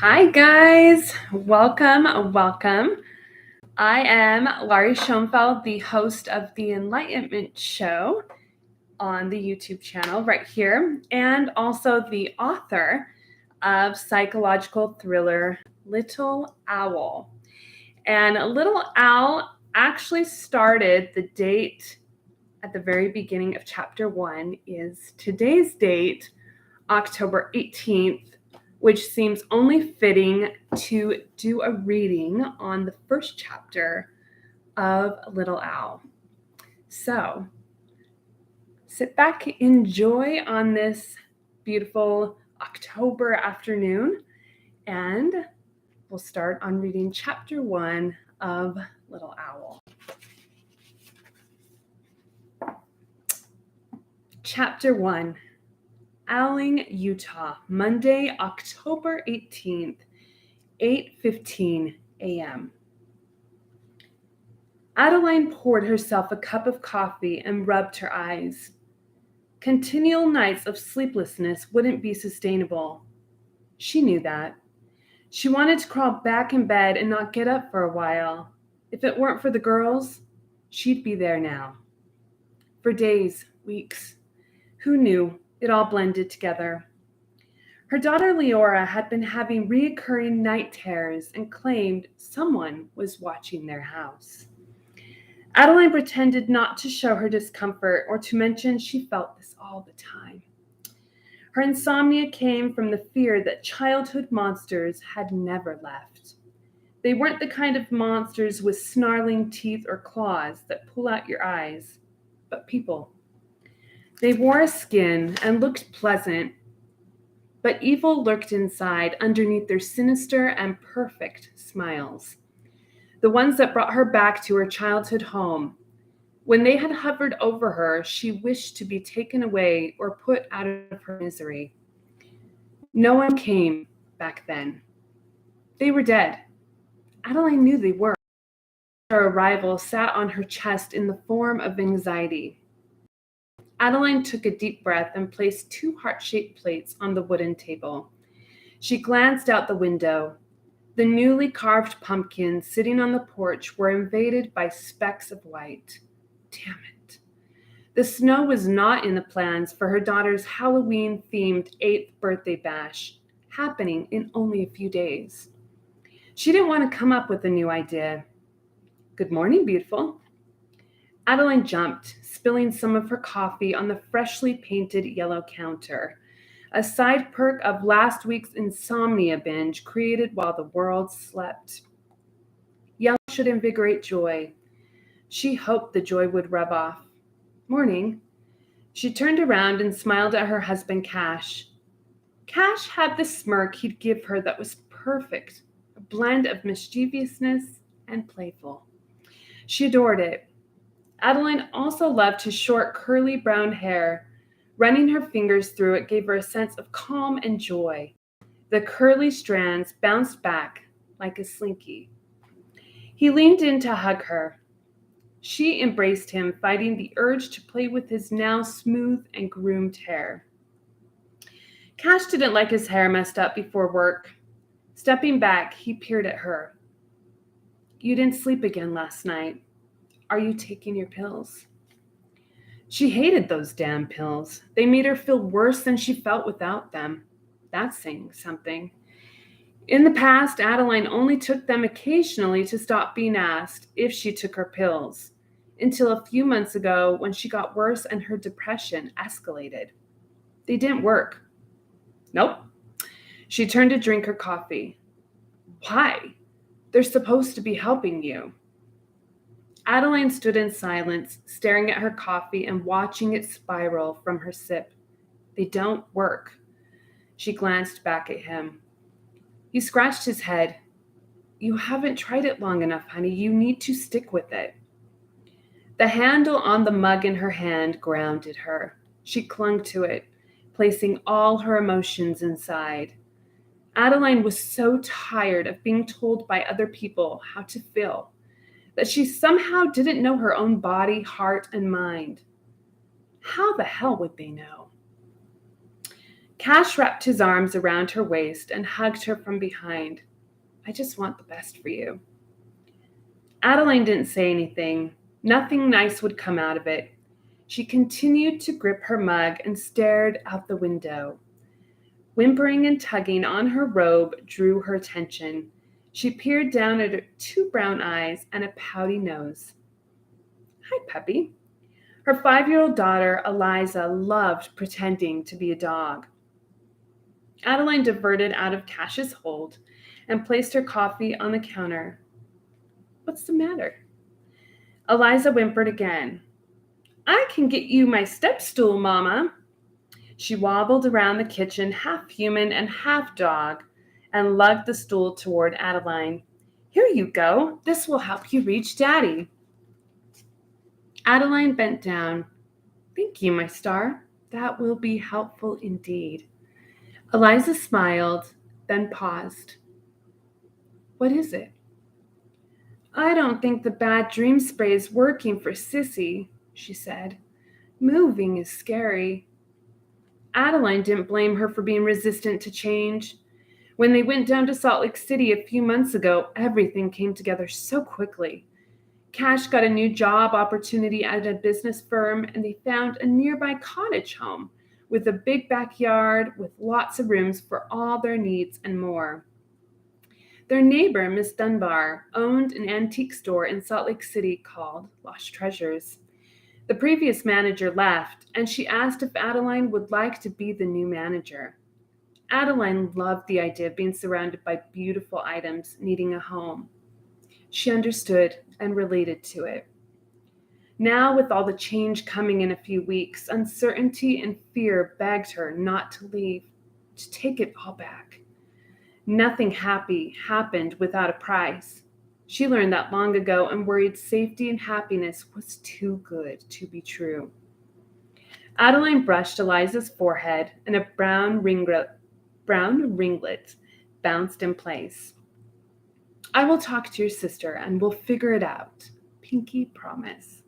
Hi, guys. Welcome. I am Laurie Schoenfeld, the host of the Enlightenment Show on the YouTube channel right here, and also the author of psychological thriller Little Owl. And Little Owl actually started the date at the very beginning of chapter 1 is today's date, October 18th, which seems only fitting to do a reading on the first chapter of Little Owl. So sit back, enjoy on this beautiful October afternoon, and we'll start on reading chapter 1 of Little Owl. Chapter 1. Owling, Utah, Monday, October 18th, 8:15 a.m. Adeline poured herself a cup of coffee and rubbed her eyes. Continual nights of sleeplessness wouldn't be sustainable. She knew that. She wanted to crawl back in bed and not get up for a while. If it weren't for the girls, she'd be there now. For days, weeks, who knew? It all blended together. Her daughter Leora had been having reoccurring night terrors and claimed someone was watching their house. Adeline pretended not to show her discomfort or to mention she felt this all the time. Her insomnia came from the fear that childhood monsters had never left. They weren't the kind of monsters with snarling teeth or claws that pull out your eyes, but people. They wore a skin and looked pleasant, but evil lurked inside underneath their sinister and perfect smiles. The ones that brought her back to her childhood home. When they had hovered over her, she wished to be taken away or put out of her misery. No one came back then. They were dead. Adeline knew they were. Her arrival sat on her chest in the form of anxiety. Adeline took a deep breath and placed 2 heart-shaped plates on the wooden table. She glanced out the window. The newly carved pumpkins sitting on the porch were invaded by specks of white. Damn it. The snow was not in the plans for her daughter's Halloween-themed 8th birthday bash, happening in only a few days. She didn't want to come up with a new idea. Good morning, beautiful. Adeline jumped, spilling some of her coffee on the freshly painted yellow counter, a side perk of last week's insomnia binge created while the world slept. Yellow should invigorate joy. She hoped the joy would rub off. Morning. She turned around and smiled at her husband, Cash. Cash had the smirk he'd give her that was perfect, a blend of mischievousness and playful. She adored it. Adeline also loved his short, curly brown hair. Running her fingers through it gave her a sense of calm and joy. The curly strands bounced back like a slinky. He leaned in to hug her. She embraced him, fighting the urge to play with his now smooth and groomed hair. Cash didn't like his hair messed up before work. Stepping back, he peered at her. You didn't sleep again last night. Are you taking your pills? She hated those damn pills. They made her feel worse than she felt without them. That's saying something. In the past, Adeline only took them occasionally to stop being asked if she took her pills, until a few months ago when she got worse and her depression escalated. They didn't work. Nope. She turned to drink her coffee. Why? They're supposed to be helping you. Adeline stood in silence, staring at her coffee and watching it spiral from her sip. They don't work. She glanced back at him. He scratched his head. You haven't tried it long enough, honey. You need to stick with it. The handle on the mug in her hand grounded her. She clung to it, placing all her emotions inside. Adeline was so tired of being told by other people how to feel that she somehow didn't know her own body, heart, and mind. How the hell would they know? Cash wrapped his arms around her waist and hugged her from behind. I just want the best for you. Adeline didn't say anything. Nothing nice would come out of it. She continued to grip her mug and stared out the window. Whimpering and tugging on her robe drew her attention. She peered down at her 2 brown eyes and a pouty nose. Hi, puppy. Her 5-year-old daughter, Eliza, loved pretending to be a dog. Adeline diverted out of Cash's hold and placed her coffee on the counter. What's the matter? Eliza whimpered again. I can get you my step stool, Mama. She wobbled around the kitchen, half human and half dog, and lugged the stool toward Adeline. Here you go. This will help you reach Daddy. Adeline bent down. Thank you, my star. That will be helpful indeed. Eliza smiled, then paused. What is it? I don't think the bad dream spray is working for Sissy, she said. Moving is scary. Adeline didn't blame her for being resistant to change. When they went down to Salt Lake City a few months ago, everything came together so quickly. Cash got a new job opportunity at a business firm, and they found a nearby cottage home with a big backyard with lots of rooms for all their needs and more. Their neighbor, Miss Dunbar, owned an antique store in Salt Lake City called Lost Treasures. The previous manager left, and she asked if Adeline would like to be the new manager. Adeline loved the idea of being surrounded by beautiful items needing a home. She understood and related to it. Now, with all the change coming in a few weeks, uncertainty and fear begged her not to leave, to take it all back. Nothing happy happened without a price. She learned that long ago and worried safety and happiness was too good to be true. Adeline brushed Eliza's forehead, and a brown ringlet bounced in place. I will talk to your sister and we'll figure it out. Pinky promise.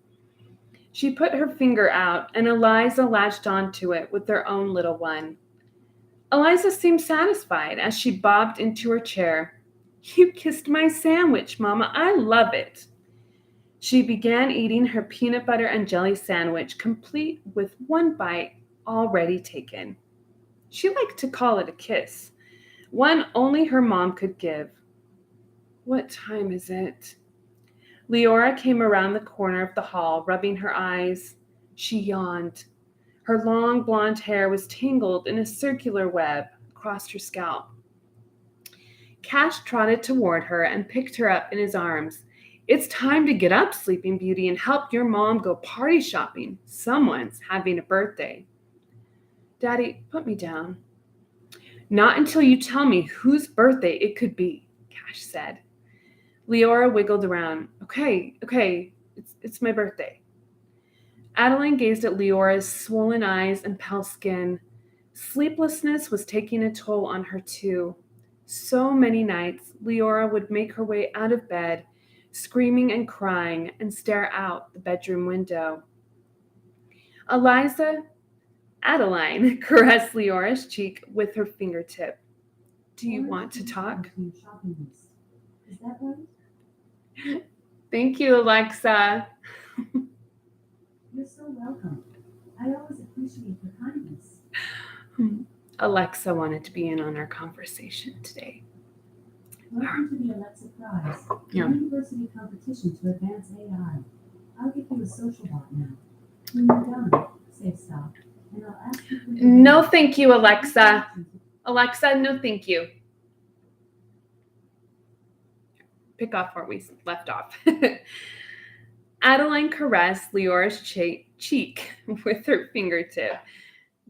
She put her finger out, and Eliza latched onto it with their own little one. Eliza seemed satisfied as she bobbed into her chair. You kissed my sandwich, Mama. I love it. She began eating her peanut butter and jelly sandwich, complete with one bite already taken. She liked to call it a kiss, one only her mom could give. What time is it? Leora came around the corner of the hall, rubbing her eyes. She yawned. Her long blonde hair was tangled in a circular web across her scalp. Cash trotted toward her and picked her up in his arms. It's time to get up, Sleeping Beauty, and help your mom go party shopping. Someone's having a birthday. Daddy, put me down. Not until you tell me whose birthday it could be, Cash said. Leora wiggled around. Okay, it's my birthday. Adeline gazed at Leora's swollen eyes and pale skin. Sleeplessness was taking a toll on her too. So many nights, Leora would make her way out of bed, screaming and crying, and stare out the bedroom window. Adeline caressed Leora's cheek with her fingertip. Do you want to talk? Is that right? Thank you, Alexa. You're so welcome. I always appreciate your kindness. Alexa wanted to be in on our conversation today. Welcome to the Alexa Prize, Yeah. University competition to advance AI. I'll give you a social bot now. When you're done, say stop, and I'll ask you for your No, name. thank you, Alexa. Alexa, no, thank you. Pick off where we left off. Adeline caressed Leora's cheek with her fingertip.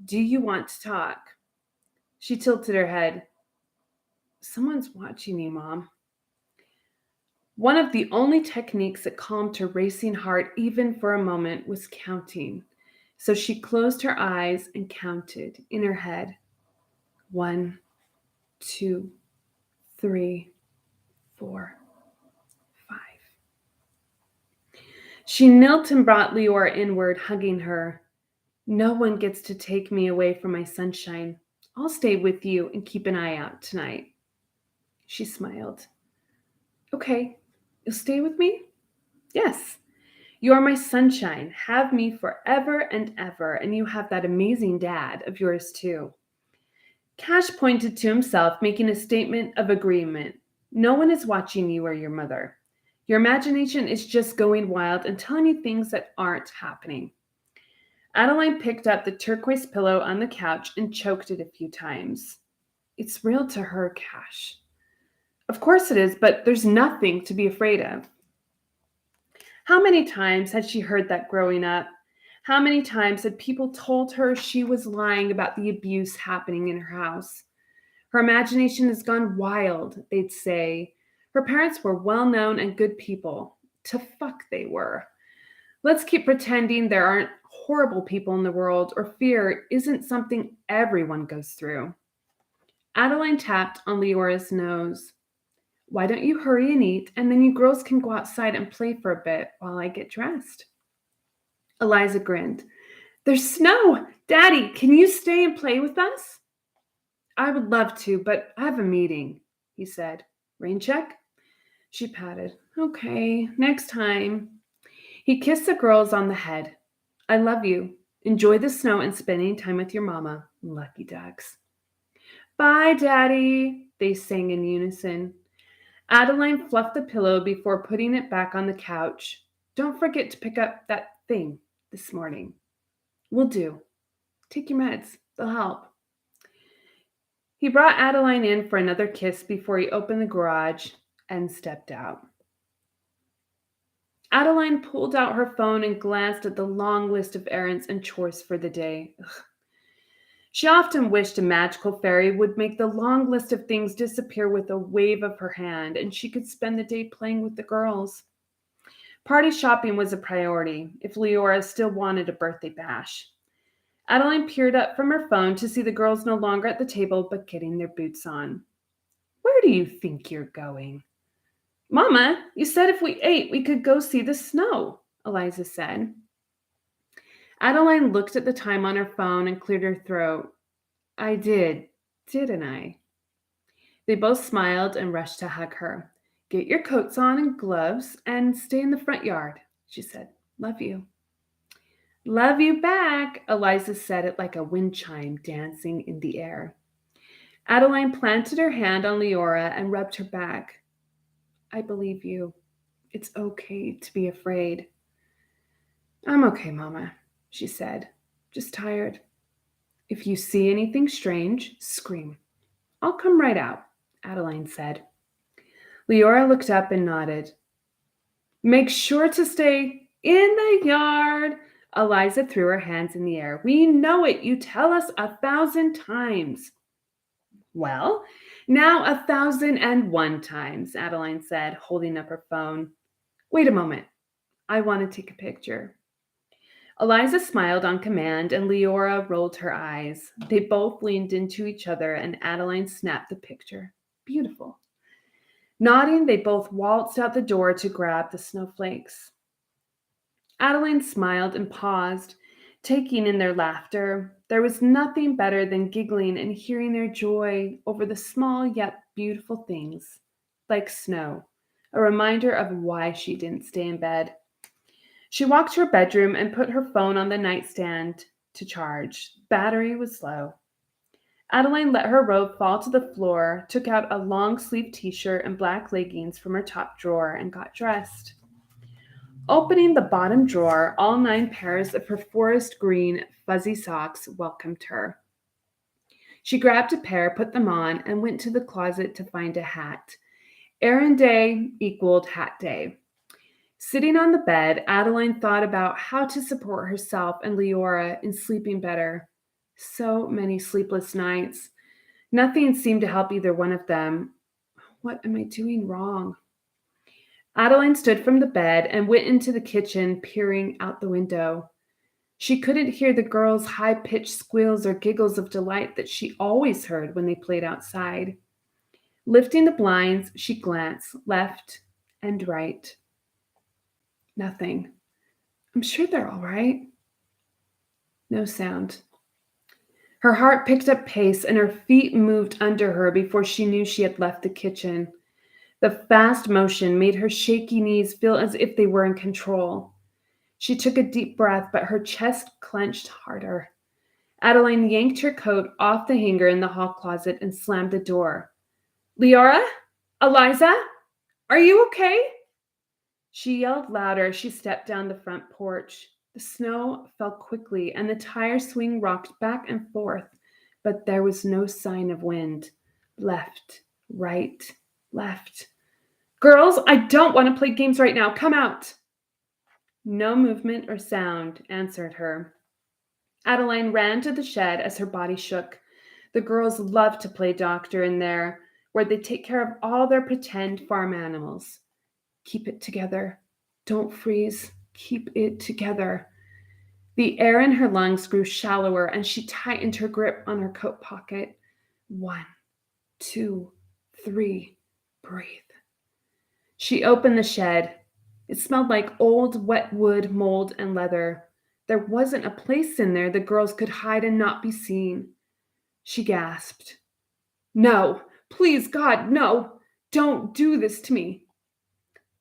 Do you want to talk? She tilted her head. Someone's watching you, Mom. One of the only techniques that calmed her racing heart, even for a moment, was counting. So she closed her eyes and counted in her head. 1, 2, 3, 4, 5. She knelt and brought Leora inward, hugging her. No one gets to take me away from my sunshine. I'll stay with you and keep an eye out tonight. She smiled. Okay, you'll stay with me? Yes. You are my sunshine. Have me forever and ever, and you have that amazing dad of yours too. Cash pointed to himself, making a statement of agreement. No one is watching you or your mother. Your imagination is just going wild and telling you things that aren't happening. Adeline picked up the turquoise pillow on the couch and choked it a few times. It's real to her, Cash. Of course it is, but there's nothing to be afraid of. How many times had she heard that growing up? How many times had people told her she was lying about the abuse happening in her house? Her imagination has gone wild, they'd say. Her parents were well known and good people. To fuck they were. Let's keep pretending there aren't horrible people in the world or fear isn't something everyone goes through. Adeline tapped on Leora's nose. Why don't you hurry and eat, and then you girls can go outside and play for a bit while I get dressed? Eliza grinned. There's snow! Daddy, can you stay and play with us? I would love to, but I have a meeting, he said. Rain check? She patted. Okay, next time. He kissed the girls on the head. I love you. Enjoy the snow and spending time with your mama. Lucky ducks. Bye, Daddy, they sang in unison. Adeline fluffed the pillow before putting it back on the couch. Don't forget to pick up that thing this morning. Will do. Take your meds. They'll help. He brought Adeline in for another kiss before he opened the garage and stepped out. Adeline pulled out her phone and glanced at the long list of errands and chores for the day. Ugh. She often wished a magical fairy would make the long list of things disappear with a wave of her hand, and she could spend the day playing with the girls. Party shopping was a priority if Leora still wanted a birthday bash. Adeline peered up from her phone to see the girls no longer at the table but getting their boots on. Where do you think you're going? Mama, you said if we ate, we could go see the snow, Eliza said. Adeline looked at the time on her phone and cleared her throat. I did, didn't I? They both smiled and rushed to hug her. Get your coats on and gloves and stay in the front yard, she said. Love you. Love you back, Eliza said it like a wind chime dancing in the air. Adeline planted her hand on Leora and rubbed her back. I believe you. It's okay to be afraid. I'm okay, Mama, she said. Just tired. If you see anything strange, scream. I'll come right out, Adeline said. Leora looked up and nodded. Make sure to stay in the yard. Eliza threw her hands in the air. We know it. You tell us 1,000 times. Well, now 1,001 times, Adeline said, holding up her phone. Wait a moment. I want to take a picture. Eliza smiled on command, and Leora rolled her eyes. They both leaned into each other, and Adeline snapped the picture. Beautiful. Nodding, they both waltzed out the door to grab the snowflakes. Adeline smiled and paused, taking in their laughter. There was nothing better than giggling and hearing their joy over the small yet beautiful things, like snow, a reminder of why she didn't stay in bed. She walked to her bedroom and put her phone on the nightstand to charge. Battery was low. Adeline let her robe fall to the floor, took out a long-sleeved t-shirt and black leggings from her top drawer, and got dressed. Opening the bottom drawer, all 9 pairs of her forest green fuzzy socks welcomed her. She grabbed a pair, put them on, and went to the closet to find a hat. Errand day equaled hat day. Sitting on the bed, Adeline thought about how to support herself and Leora in sleeping better. So many sleepless nights. Nothing seemed to help either one of them. What am I doing wrong? Adeline stood from the bed and went into the kitchen, peering out the window. She couldn't hear the girls' high-pitched squeals or giggles of delight that she always heard when they played outside. Lifting the blinds, she glanced left and right. Nothing. I'm sure they're all right. No sound. Her heart picked up pace and her feet moved under her before she knew she had left the kitchen. The fast motion made her shaky knees feel as if they were in control. She took a deep breath, but her chest clenched harder. Adeline yanked her coat off the hanger in the hall closet and slammed the door. Leora? Eliza? Are you okay? She yelled louder as she stepped down the front porch. The snow fell quickly and the tire swing rocked back and forth, but there was no sign of wind. Left, right, left. Girls, I don't want to play games right now. Come out. No movement or sound answered her. Adeline ran to the shed as her body shook. The girls loved to play doctor in there, where they take care of all their pretend farm animals. Keep it together. Don't freeze. Keep it together. The air in her lungs grew shallower, and she tightened her grip on her coat pocket. 1, 2, 3. Breathe. She opened the shed. It smelled like old wet wood, mold, and leather. There wasn't a place in there the girls could hide and not be seen. She gasped. No, please, God, no. Don't do this to me.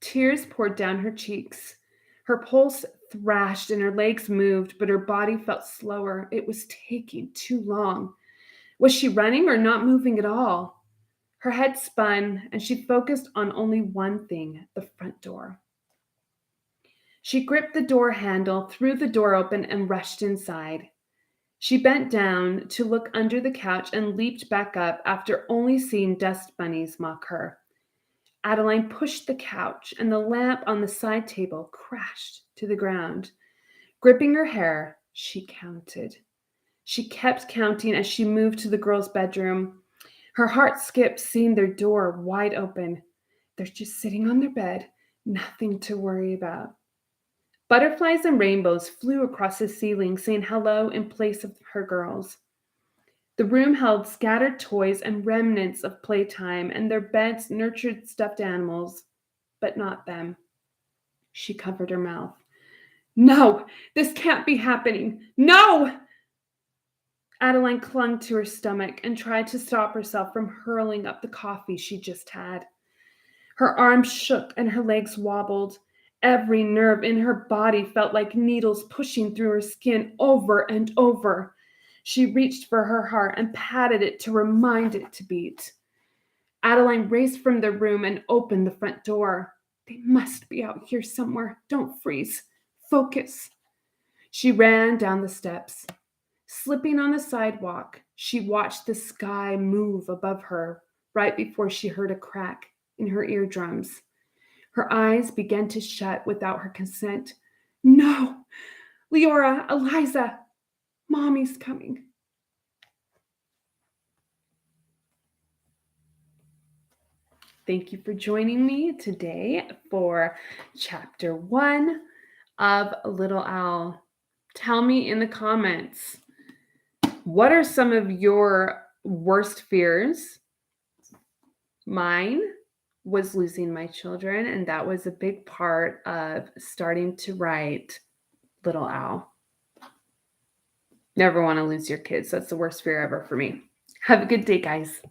Tears poured down her cheeks. Her pulse thrashed and her legs moved, but her body felt slower. It was taking too long. Was she running or not moving at all? Her head spun and she focused on only one thing, the front door. She gripped the door handle, threw the door open, and rushed inside. She bent down to look under the couch and leaped back up after only seeing dust bunnies mock her. Adeline pushed the couch, and the lamp on the side table crashed to the ground. Gripping her hair, she counted. She kept counting as she moved to the girls' bedroom. Her heart skipped seeing their door wide open. They're just sitting on their bed, nothing to worry about. Butterflies and rainbows flew across the ceiling, saying hello in place of her girls. The room held scattered toys and remnants of playtime, and their beds nurtured stuffed animals, but not them. She covered her mouth. No, this can't be happening. No! Adeline clung to her stomach and tried to stop herself from hurling up the coffee she just had. Her arms shook and her legs wobbled. Every nerve in her body felt like needles pushing through her skin over and over. She reached for her heart and patted it to remind it to beat. Adeline raced from the room and opened the front door. They must be out here somewhere. Don't freeze. Focus. She ran down the steps. Slipping on the sidewalk, she watched the sky move above her right before she heard a crack in her eardrums. Her eyes began to shut without her consent. No! Leora, Eliza, Mommy's coming. Thank you for joining me today for chapter 1 of Little Owl. Tell me in the comments, what are some of your worst fears? Mine was losing my children, and that was a big part of starting to write Little Owl. Never want to lose your kids. That's the worst fear ever for me. Have a good day, guys.